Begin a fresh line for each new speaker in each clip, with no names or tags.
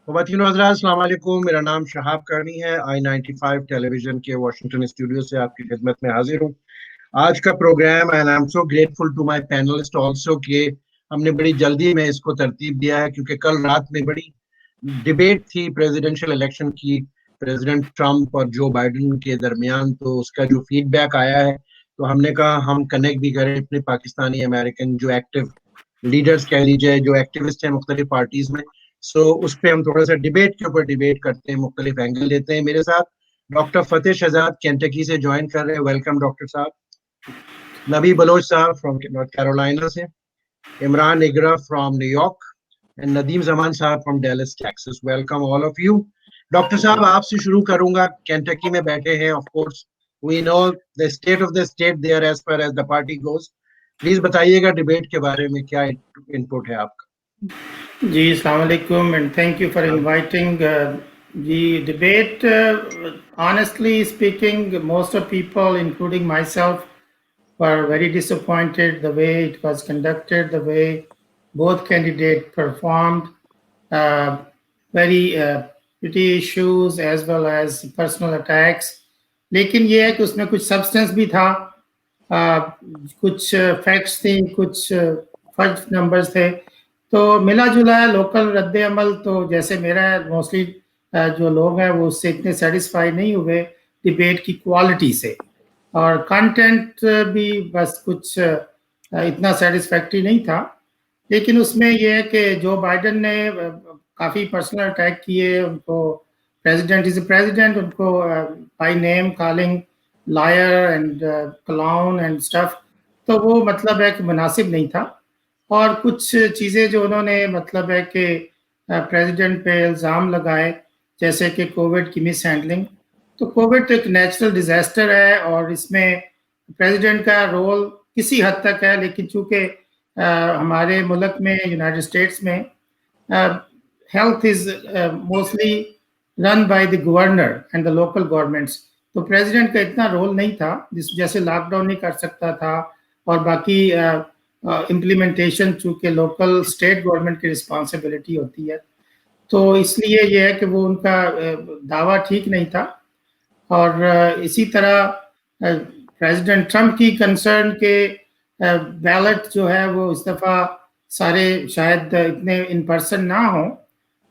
خواتین و حضرات السلام علیکم. میرا نام شہاب کرنی ہے. I-95 ٹیلی ویژن کے واشنگٹن اسٹوڈیو سے آپ کی خدمت میں حاضر ہوں. آج کا programme and I am so grateful to my panellist also کہ ہم نے بڑی جلدی میں اس کو ترتیب دیا ہے کیونکہ کل رات میں بڑی ڈبیٹ تھی پریزیڈنشل الیکشن کی پریزیڈنٹ ٹرمپ اور جو بائیڈن کے درمیان. تو اس کا جو فیڈ بیک آیا ہے تو ہم نے کہا ہم کنیکٹ بھی کریں اپنے پاکستانی امریکن جو ایکٹیو لیڈرز کہہ لیجیے جو ایکٹیوسٹ ہیں مختلف پارٹیز میں. اس پہ ہم تھوڑا سا ڈیبیٹ کے اوپر ڈیبیٹ کرتے ہیں, مختلف اینگل لیتے ہیں. میرے ساتھ ڈاکٹر فتح شہزاد کینٹکی سے جوائن کر رہے ہیں. ویلکم ڈاکٹر صاحب. نبی بلوچ صاحب فرام نارتھ کیرولائنا سے, Imran Agra from New York, and Nadeem Zaman صاحب from Dallas Texas. Welcome all of you. Doctor صاحب آپ سے شروع کروں گا. کینٹکی میں بیٹھے ہیں, of course we know the state of the state there as far as the party goes. Please بتائیے گا ڈیبیٹ کے بارے میں کیا انپٹ ہے آپ کا.
جی السلام علیکم and thank you for inviting. جی debate honestly speaking most of people including myself were very disappointed the way it was conducted, the way both candidates performed, very petty issues as well as personal attacks. لیکن یہ ہے کہ اس میں کچھ substance بھی تھا, کچھ فیکٹس تھیں, کچھ فرض نمبرز تھے, تو ملا جلا ہے لوکل رد عمل. تو جیسے میرا موسٹلی جو لوگ ہیں وہ اس سے اتنے سیٹسفائی نہیں ہوئے ڈبیٹ کی کوالٹی سے, اور کنٹینٹ بھی بس کچھ اتنا سیٹسفیکٹری نہیں تھا. لیکن اس میں یہ ہے کہ جو بائیڈن نے کافی پرسنل اٹیک کیے, ان کو پریزیڈنٹ از اے پریزیڈنٹ, ان کو by name calling liar and clown and stuff, تو وہ مطلب ہے کہ مناسب نہیں تھا. اور کچھ چیزیں جو انہوں نے مطلب ہے کہ پریزیڈنٹ پہ الزام لگائے, جیسے کہ کووڈ کی مس ہینڈلنگ. تو کووڈ تو ایک نیچرل ڈیزاسٹر ہے اور اس میں پریزیڈنٹ کا رول کسی حد تک ہے, لیکن چونکہ ہمارے ملک میں یونائٹڈ اسٹیٹس میں health is mostly run by the governor and the local governments, تو پریزیڈنٹ کا اتنا رول نہیں تھا جیسے لاک ڈاؤن نہیں کر سکتا تھا, اور باقی امپلیمنٹیشن چونکہ لوکل اسٹیٹ گورنمنٹ کی رسپانسبلٹی ہوتی ہے. تو اس لیے یہ ہے کہ وہ ان کا دعویٰ ٹھیک نہیں تھا. اور اسی طرح پریزیڈنٹ ٹرمپ کی کنسرن کے بیلٹ جو ہے وہ اس دفعہ سارے شاید اتنے ان پرسن نہ ہوں,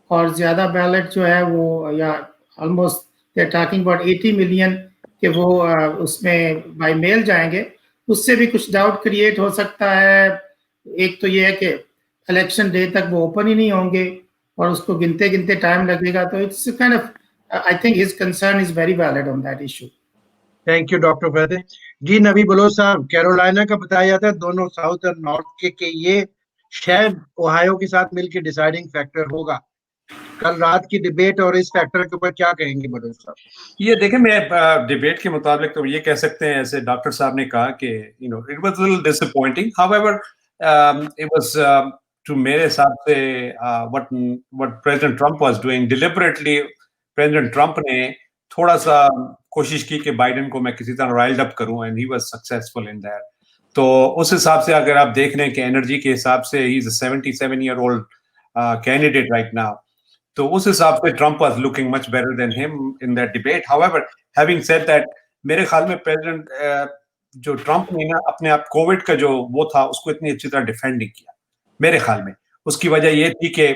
اور زیادہ بیلٹ جو ہے وہ یا almost they talking about 80 million کہ وہ اس میں بائی میل جائیں گے. اس سے بھی کچھ ڈاؤٹ کریٹ ہو سکتا ہے. ایک تو یہ ہے کہ الیکشن ڈے تک وہ اوپن ہی نہیں ہوں گے اور اس کو گنتے گنتے ٹائم لگے گا, تو it's kind of I think his concern is very valid on that issue.
Thank you doctor Fateh. جی نبی بلوچ صاحب, کیرولائنا کا بتایا جاتا ہے دونوں ساؤتھ اور نارتھ کے کہ یہ شاید اوہایو کے ساتھ مل کے ڈیسائیڈنگ فیکٹر ہوگا. کل رات کی ڈیبیٹ اور اس فیکٹر کے اوپر کیا کہیں گے بلوچ صاحب؟
یہ دیکھیں, میں ڈیبیٹ کے مطابق تو یہ کہہ سکتے ہیں, ایسے ڈاکٹر صاحب نے کہا کہ it was a little disappointing. However, it was to میرے حساب سے what President Trump was doing deliberately. President Trump نے تھوڑا سا کوشش کی کہ بائیڈن کو میں کسی طرح رائلڈ اپ کروں, and he was successful in that. تو اس حساب سے اگر آپ دیکھ لیں کہ انرجی کے حساب سے he is a 77-year-old candidate right now. تو اس حساب سے Trump was looking much better than him in that debate. However, having said that, میرے خیال میں پریزیڈنٹ جو ٹرمپ نے نا اپنے آپ کووڈ کا جو وہ تھا اس کو اتنی اچھی طرح ڈیفینڈ نہیں کیا. میرے خیال میں اس کی وجہ یہ تھی کہ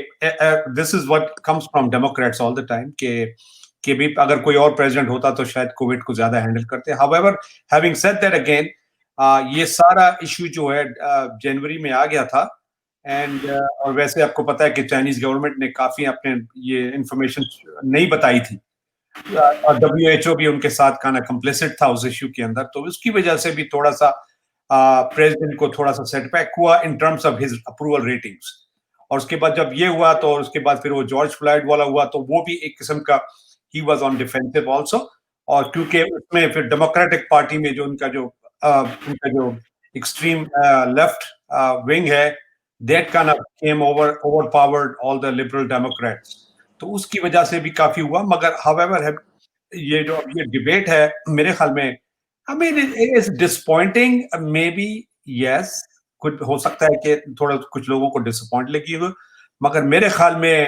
this is what comes from Democrats all the time کہ بھی اگر کوئی اور پریزیڈنٹ ہوتا تو شاید کووڈ کو زیادہ ہینڈل کرتے. However, having said that again, یہ سارا ایشو جو ہے جنوری میں آ گیا تھا. اینڈ اور ویسے آپ کو پتا ہے کہ چائنیز گورنمنٹ نے کافی اپنے یہ انفارمیشن نہیں بتائی تھی, اور WHO بھی ان کے ساتھ کھانا کمپلیسٹ تھا اس ایشو کے اندر. تو اس کی وجہ سے بھی تھوڑا سا پریزیڈنٹ کو تھوڑا سا سیٹ بیک ہوا in terms of his approval ratings. اور اس کے بعد جب یہ ہوا تو اس کے بعد پھر وہ جارج فلائیڈ والا ہوا, تو وہ بھی ایک قسم کا he was on defensive also. اور کیونکہ اس میں پھر ڈیموکریٹک پارٹی میں جو ان کا جو ایکسٹریم لیفٹ ونگ ہے, that kind of came overpowered all the liberal Democrats. تو اس کی وجہ سے بھی کافی ہوا. مگر however یہ جو یہ ڈیبیٹ ہے میرے خیال میں I mean it is disappointing, maybe yes, کچھ ہو سکتا ہے کہ تھوڑا کچھ لوگوں کو ڈسپوائنٹ لگی ہو, مگر میرے خیال میں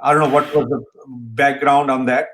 I don't know what was the background on that,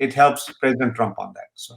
it helps President Trump on that. So.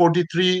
43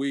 we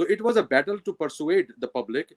So it was a battle to persuade the public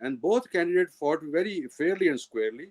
and both candidates fought very fairly and squarely.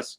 us,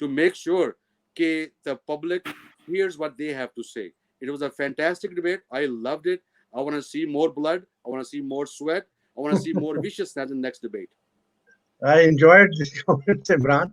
to make sure that the public hears what they have to say. It was a fantastic debate. I loved it. I want to see more blood. I want to see more sweat. I want to see more viciousness in the next debate.
I enjoyed this comment, Imran.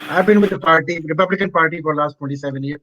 I've been with the party, Republican Party for last 27 years.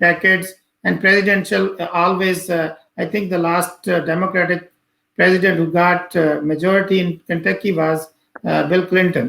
decades, and presidential always I think the last Democratic president who got majority in Kentucky was Bill Clinton.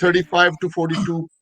35 to 42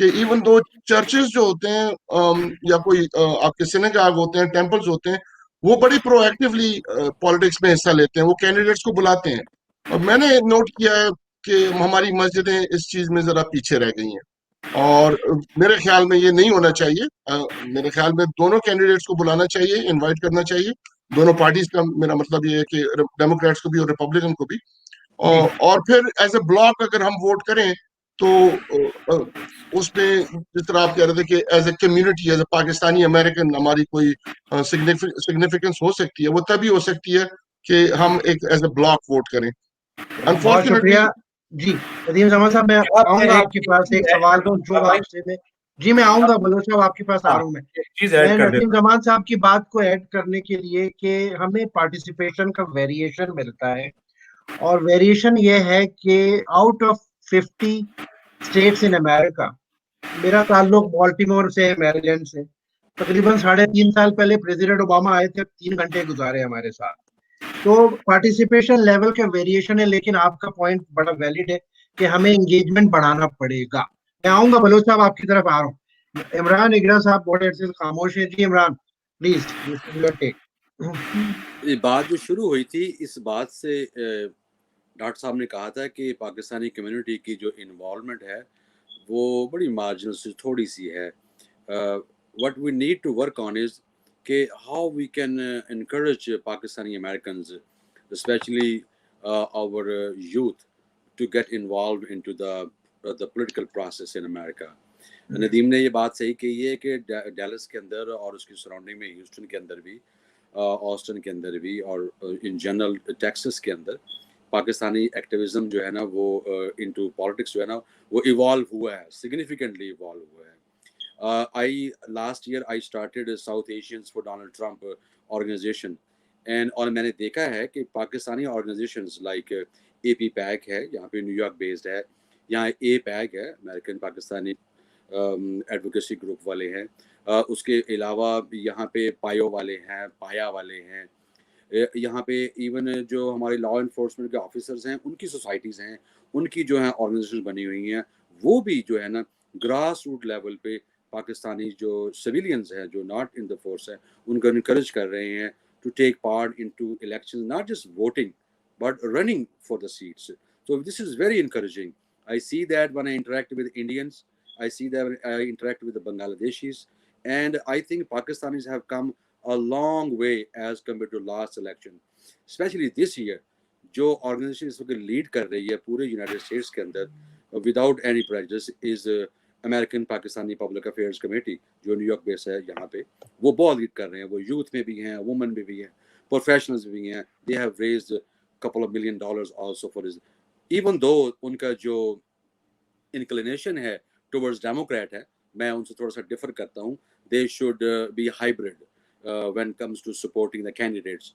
کہ even though churches جو ہوتے ہیں یا کوئی آپ کے سینیگاگ ہوتے ہیں, ٹیمپلز ہوتے ہیں, وہ بڑی پرو ایکٹیولی پالیٹکس میں حصہ لیتے ہیں, وہ کینڈیڈیٹس کو بلاتے ہیں. اور میں نے نوٹ کیا ہے کہ ہماری مسجدیں اس چیز میں ذرا پیچھے رہ گئی ہیں, اور میرے خیال میں یہ نہیں ہونا چاہیے. میرے خیال میں دونوں کینڈیڈیٹس کو بلانا چاہیے, انوائٹ کرنا چاہیے, دونوں پارٹیز کا. میرا مطلب یہ ہے کہ ڈیموکریٹس کو بھی اور ریپبلکن کو بھی. اور پھر ایز اے بلاک اگر ہم ووٹ کریں تو اس میں جس طرح آپ کہہ رہے تھے کہ as a community, as a Pakistani American ہماری کوئی سگنیفیکینس ہو سکتی ہے, وہ تبھی ہو سکتی ہے کہ ہم ایک ایز اے بلاک ووٹ کریں.
بہت شکریہ جی. ندیم زمان صاحب, میں آؤں گا آپ کے پاس ایک سوال پوچھوں گا آپ سے. جی میں آؤں گا بلوچ صاحب, آپ کے پاس آ رہا ہوں. میں ندیم زمان صاحب کی بات کو ایڈ کرنے کے لیے کہ ہمیں پارٹیسپیشن کا ویریشن ملتا ہے, اور ویریشن یہ ہے کہ آؤٹ آف 50 اسٹیٹس ان امریکہ, میرا تعلق بالٹیمور سے, میریلینڈ سے. تقریباً 3.5 سال پہلے پریزیڈنٹ اوباما آئے تھے, 3 گھنٹے گزارے ہمارے ساتھ. تو پارٹیسپیشن لیول کا ویریشن ہے, لیکن آپ کا پوائنٹ بڑا ویلڈ ہے کہ ہمیں انگیجمنٹ بڑھانا پڑے گا. میں آؤں گا بلوچ صاحب, آپ کی طرف آ رہا ہوں. عمران اگرا صاحب بڑے عرصے سے خاموش ہیں. جی عمران پلیز یور ٹیک.
یہ بات جو شروع ہوئی تھی, اس بات سے ڈاکٹر صاحب نے کہا تھا کہ پاکستانی کمیونٹی کی جو انوالومنٹ ہے وہ بڑی مارجنل سے تھوڑی سی ہے. what we need to work on is کہ how we can encourage Pakistani Americans, especially our youth, to get involved into the political process in America. Nadeem نے یہ بات صحیح کہی ہے کہ ڈیلس کے اندر اور اس کی سراؤنڈنگ میں, ہیوسٹن کے اندر بھی, آسٹن کے اندر بھی, اور ان جنرل ٹیکسس کے اندر پاکستانی ایکٹیویزم جو ہے نا وہ انٹو پالیٹکس جو ہے نا وہ ایوالو ہوا ہے, سگنیفیکنٹلی ایوالو ہوا ہے. last year I started South Asians for Donald Trump organization, اور میں نے دیکھا ہے کہ پاکستانی organizations like APPAC ہے, یہاں پہ نیو یارک بیسڈ ہے, یہاں APAC ہے, امریکن پاکستانی ایڈوکیسی گروپ والے ہیں, اس کے علاوہ یہاں پہ پایو والے ہیں, پایا والے ہیں, یہاں پہ ایون جو ہمارے لا انفورسمنٹ کے آفیسرز ہیں ان کی سوسائٹیز ہیں, ان کی جو ہیں آرگنائزیشن بنی ہوئی ہیں, وہ بھی جو ہے نا گراس روٹ لیول پہ پاکستانی جو سویلینز ہیں جو ناٹ ان دا فورس ہیں ان کو انکریج کر رہے ہیں to take part in to election, not just voting but running for the seats. So this is very encouraging. I see that when I interact with Indians, I see that when I interact with the Bangladeshis, and I think Pakistanis have come a long way as compared to last election, especially this year. جو organization اس وقت lead کر رہی ہے پورے United States کے اندر without any prejudice as American Pakistani public affairs committee, جو نیو یارک بیس ہے یہاں پہ, وہ بہت لیڈ کر رہے ہیں. وہ یوتھ میں بھی ہیں, وومن میں بھی ہیں, پروفیشنلز میں بھی ہیں. They have raised couple of $1 million also for this, even though ان کا جو انکلینیشن ہے ٹورڈز ڈیموکریٹ ہے, میں ان سے تھوڑا سا ڈفر کرتا ہوں. they should be hybrid when it comes to supporting the candidates.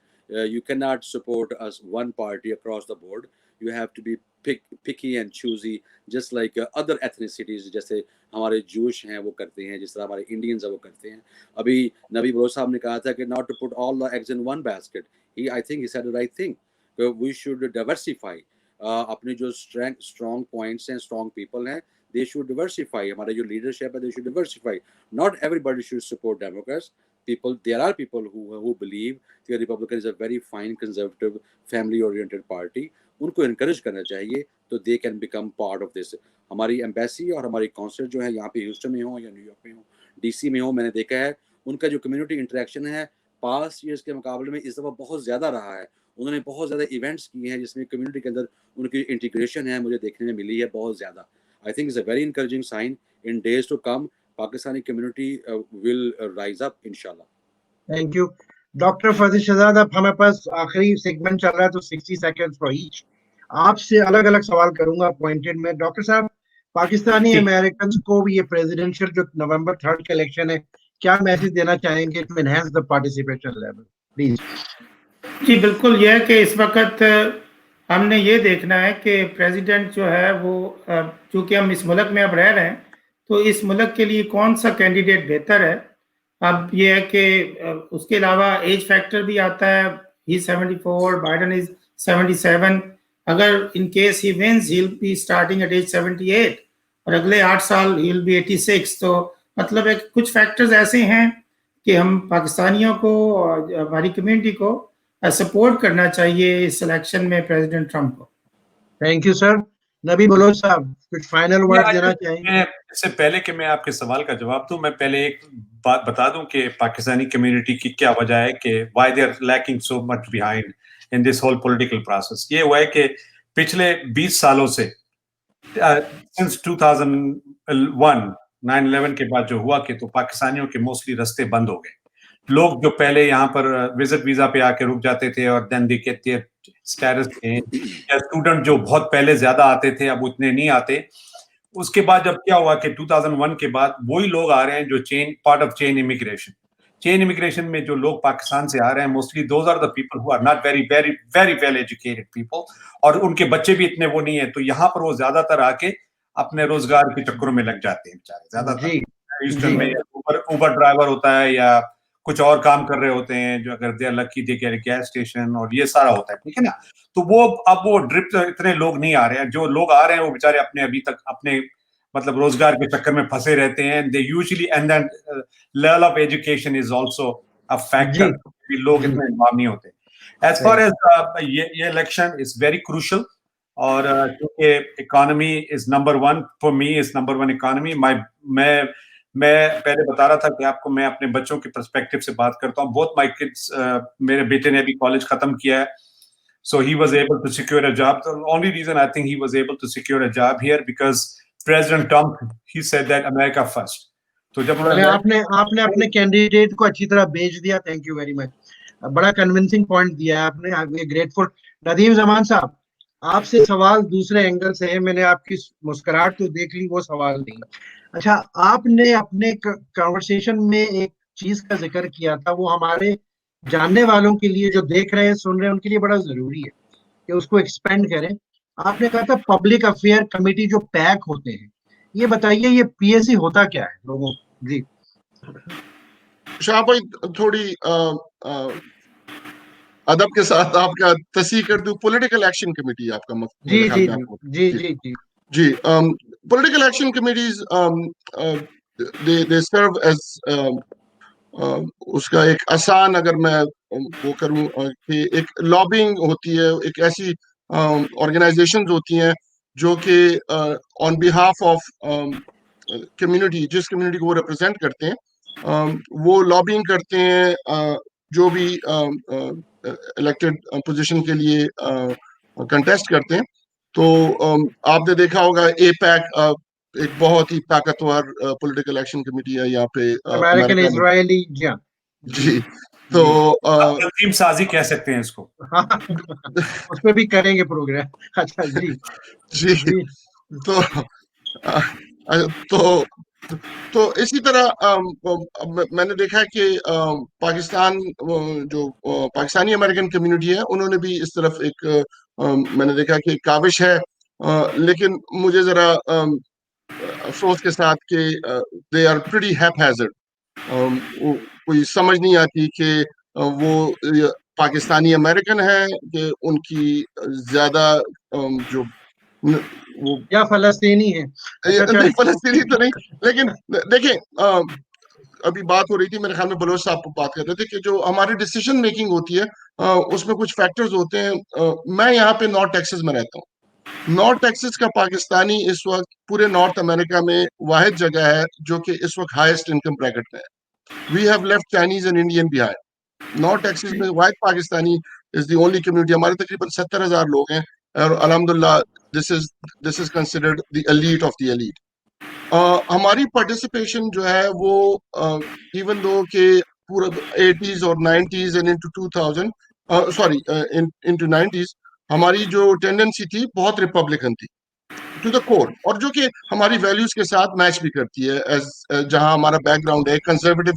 You cannot support us one party across the board. You have to be picky and choosy, just like other ethnicities, جیسے ہمارے جوش ہیں وہ کرتے ہیں, جس طرح ہمارے انڈینز ہیں وہ کرتے ہیں. ابھی نبی بلوچ صاحب نے کہا تھا کہ not to put all the eggs in one basket. I think he said the right thing. We should diversify. اپنے جو strong points ہیں, strong people ہیں, they should diversify. ہمارے جو leadership ہے, they should diversify. Not everybody should support Democrats. There are people who believe that Republican is a very fine, conservative, family-oriented party. ان کو encourage کرنا چاہیے تو they can become part of this. ہماری embassy اور ہماری council جو ہے یہاں پہ ہیوسٹن میں ہوں یا نیو یارک میں ہوں, ڈی سی میں ہوں, میں نے دیکھا ہے ان کا جو کمیونٹی انٹریکشن ہے پاسٹ ایئرس کے مقابلے میں اس دفعہ بہت زیادہ رہا ہے. انہوں نے بہت زیادہ ایونٹس کیے ہیں جس میں کمیونٹی کے اندر ان کی انٹیگریشن ہے مجھے دیکھنے میں ملی ہے بہت زیادہ. I think it's a very encouraging sign. In days to come, Pakistani community will rise up, inshallah.
Thank you. Doctor فضل شہزاد, اب ہمارے پاس آخری سیگمنٹ چل رہا ہے تو 60 seconds for each. آپ سے الگ الگ سوال کروں گا پوائنٹڈ میں. ڈاکٹر صاحب, پاکستانی امریکنز کو یہ پریزیڈنشیل جو نومبر 3 کا الیکشن ہے, کیا میسج دینا چاہیں گے to enhance the participation level please?
جی بالکل, یہ ہے کہ اس وقت ہم نے یہ دیکھنا ہے کہ پریزیڈنٹ جو ہے وہ, چونکہ ہم اس ملک میں اب رہ رہے ہیں, تو اس ملک کے لیے کون سا کینڈیڈیٹ بہتر ہے. اب یہ ہے کہ اس کے علاوہ ایج فیکٹر بھی آتا ہے. He 74, Biden is 77. اگر in case he wins, he will be starting at age 78. اور اگلے 8 سال he will be 86. تو مطلب ہے کچھ فیکٹرز ایسے ہیں کہ ہم پاکستانیوں کو اور ہماری کمیونٹی کو سپورٹ کرنا چاہیے اس الیکشن میں پریزیڈنٹ ٹرمپ کو.
Thank you sir. نبی بلوچ صاحب کچھ فائنل ورڈ دینا چاہیں گے؟
اس سے پہلے کہ میں آپ کے سوال کا جواب دوں، میں پہلے ایک بات بتا دوں کہ پاکستانی کمیونٹی کی کیا وجہ ہے کہ why they are lacking so much behind in this whole political process. یہ ہوا ہے کہ پچھلے 20 سالوں سے since 2001 9/11 کے بعد جو ہوا کہ تو پاکستانیوں کے موسٹلی رستے بند ہو گئے. لوگ جو پہلے یہاں پر وزٹ ویزا پہ آ کے رک جاتے تھے اور دین دی گیٹ دیئر اسٹیٹس یا اسٹوڈنٹ جو بہت پہلے زیادہ آتے تھے اب اتنے نہیں آتے. اس کے بعد جب کیا ہوا کہ 2001 کے بعد وہی لوگ آ رہے ہیں جو پارٹ آف چین امیگریشن میں جو لوگ پاکستان سے آ رہے ہیں mostly those are the people who are not very very very well educated people اور ان کے بچے بھی اتنے وہ نہیں ہیں. تو یہاں پر وہ زیادہ تر آ کے اپنے روزگار کے چکروں میں لگ جاتے ہیں بیچارے. زیادہ تر ایسٹرن میں اوبر ڈرائیور ہوتا ہے یا کچھ اور کام کر رہے ہوتے ہیں جو اگر دے لکی دے کے گیس اسٹیشن اور یہ سارا ہوتا ہے. ٹھیک ہے نا. تو وہ اب وہ ڈرپ اتنے لوگ نہیں آ رہے ہیں. جو لوگ آ رہے ہیں وہ بیچارے اپنے ابھی تک اپنے مطلب روزگار کے چکر میں پھنسے رہتے ہیں. They usually and then level of education is also a factor. لوگ اتنے انوالو نہیں ہوتے. ایز فار ایز یہ الیکشن از ویری کروشل اور کیونکہ economy is number 1 for me is number 1 economy. میں پہلے بتا رہا تھا کہ آپ کو میں اپنے بچوں کے پرسپیکٹو سے بات کرتا ہوں. بہت مائی کڈس میرے بیٹے نے ابھی کالج ختم کیا ہے. So he was able to secure a job. The only reason I think he was able to secure a job here because President Trump, he said that America first. تو جب
آپ نے اپنے کینڈیڈیٹ کو اچھی طرح بھیج دیا. Thank you very much. بڑا کنونسنگ پوائنٹ دیا ہے آپ نے. گریٹفل. ندیم زمان صاحب آپ سے سوال دوسرے اینگل سے ہے. میں نے آپ کی مسکراہٹ تو دیکھ لی, وہ سوال نہیں. اچھا, آپ نے اپنے کنورسیشن میں ایک چیز کا ذکر کیا تھا, وہ ہمارے جاننے والوں کے لیے جو دیکھ رہے ہیں سن رہے ہیں ان کے لیے بڑا ضروری ہے کہ اس کو ایکسپینڈ کریں. آپ نے کہا تھا پبلک افیئر کمیٹی جو پیک ہوتے ہیں, یہ بتائیے یہ پی ایس سی ہوتا کیا ہے لوگوں. جی
شاہ بھائی تھوڑی ادب کے ساتھ آپ کا تصحیح کر دوں. پولیٹیکل ایکشن کمیٹی آپ کا مطلب.
جی جی جی جی جی
جی پولیٹیکل ایکشن کمیٹیز دے سرو ایز اس کا ایک آسان اگر میں وہ کروں کہ ایک لابنگ ہوتی ہے. ایک ایسی آرگنائزیشنز ہوتی ہیں جو کہ آن بہاف آف کمیونٹی, جس کمیونٹی کو وہ ریپرزینٹ کرتے ہیں, وہ لابنگ کرتے ہیں جو بھی الیکٹڈ پوزیشن کے لیے کنٹیسٹ کرتے ہیں. تو آپ نے دیکھا ہوگا اے پیک ایک بہت ہی طاقتور پولیٹیکل ایکشن کمیٹی ہے یہاں پہ
امریکن اسرائیلی.
جی تو
تنظیم سازی کہہ سکتے ہیں اس کو.
اس پہ بھی کریں گے پروگرام. اچھا جی
جی تو اسی طرح میں نے دیکھا کہ پاکستان جو پاکستانی امریکن کمیونٹی ہے انہوں نے بھی اس طرف ایک میں نے دیکھا کہ کاوش ہے. لیکن مجھے ذرا افسوس کے ساتھ کہ they are pretty haphazard. کوئی سمجھ نہیں آتی کہ وہ پاکستانی امریکن ہیں کہ ان کی زیادہ جو وہ
یا فلسطینی ہے.
فلسطینی تو نہیں, لیکن دیکھیں ابھی بات ہو رہی تھی میرے خیال میں بلوچ صاحب بات کر رہے تھے کہ جو ہماری ڈیسیژن میکنگ ہوتی ہے اس میں کچھ فیکٹرز ہوتے ہیں. میں یہاں پہ نارتھ ٹیکسس میں رہتا ہوں. نارتھ ٹیکسس کا پاکستانی اس وقت پورے نارتھ امریکہ میں واحد جگہ ہے جو کہ اس وقت ہائیسٹ انکم بریکٹ میں ہے. We have left Chinese and Indian behind. North Texas میں واحد Pakistani is the only community. ہمارے تقریباً 70,000 لوگ ہیں اور الحمدللہ this is considered the elite of the elite. ہماری پارٹیسپیشن جو ہے وہ ایون دو کہ پورا 80s اور 90s and into 2000 into 90s ہماری جو ٹینڈنسی تھی بہت ریپبلکن تھی ٹو دا کور, اور جو کہ ہماری ویلیوز کے ساتھ میچ بھی کرتی ہے. جہاں ہمارا بیک گراؤنڈ ہے کنزرویٹو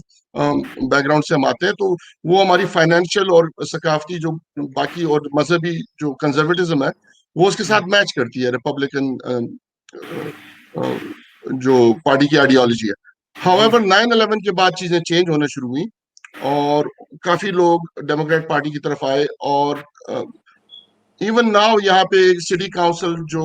بیک گراؤنڈ سے ہم آتے ہیں, تو وہ ہماری فائنینشیل اور ثقافتی جو باقی اور مذہبی جو کنزرویٹزم ہے وہ اس کے ساتھ میچ کرتی ہے ریپبلکن جو پارٹی کی آئیڈیالوجی ہے. However 9/11 کے بعد چیزیں چینج ہونا شروع ہوئی اور کافی لوگ ڈیموکریٹ پارٹی کی طرف آئے, اور ایون ناؤ یہاں پہ سٹی کاؤنسل جو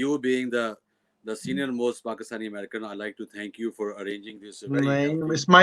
you being the senior most Pakistani American, I like to thank you for arranging this
it's my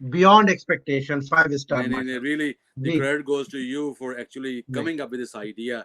beyond expectation, 5 star।
Really the credit goes to you for actually coming up with this idea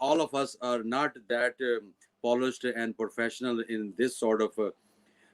all of us are not that polished and professional in this sort of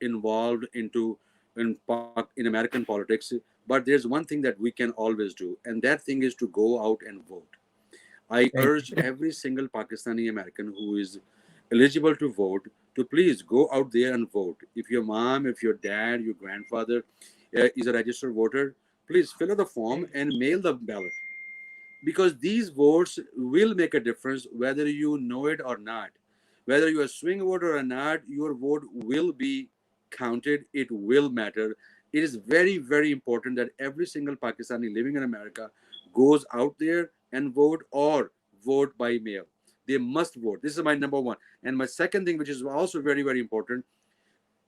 involved in American politics, but there's one thing that we can always do, and that thing is to go out and vote. I urge every single Pakistani American who is eligible to vote to please go out there and vote. If your mom, if your dad, your grandfather is a registered voter, please fill out the form and mail the ballot, because these votes will make a difference whether you know it or not. Whether you're a swing voter or not, your vote will be counted. It will matter. It is very, very important that every single Pakistani living in America goes out there and vote, or vote by mail. They must vote. This is my number one. And my second thing, which is also very, very important,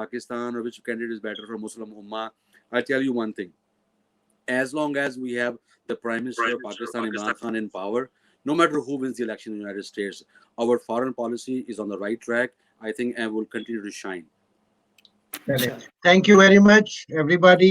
Pakistan or which candidate is better for Muslim Ummah. I tell you one thing. As long as we have the Prime Minister of Pakistan, Imran Khan, in power, no matter who wins the election in the United States, our foreign policy is on the right track, I think, and will continue to shine.
Thank you very much, everybody.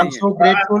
I'm so grateful।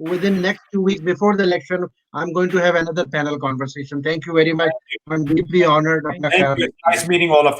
within next 2 weeks before the election, I'm going to have another panel conversation. Thank you very much. I'm deeply honored.
Thank you. Nice meeting all of you.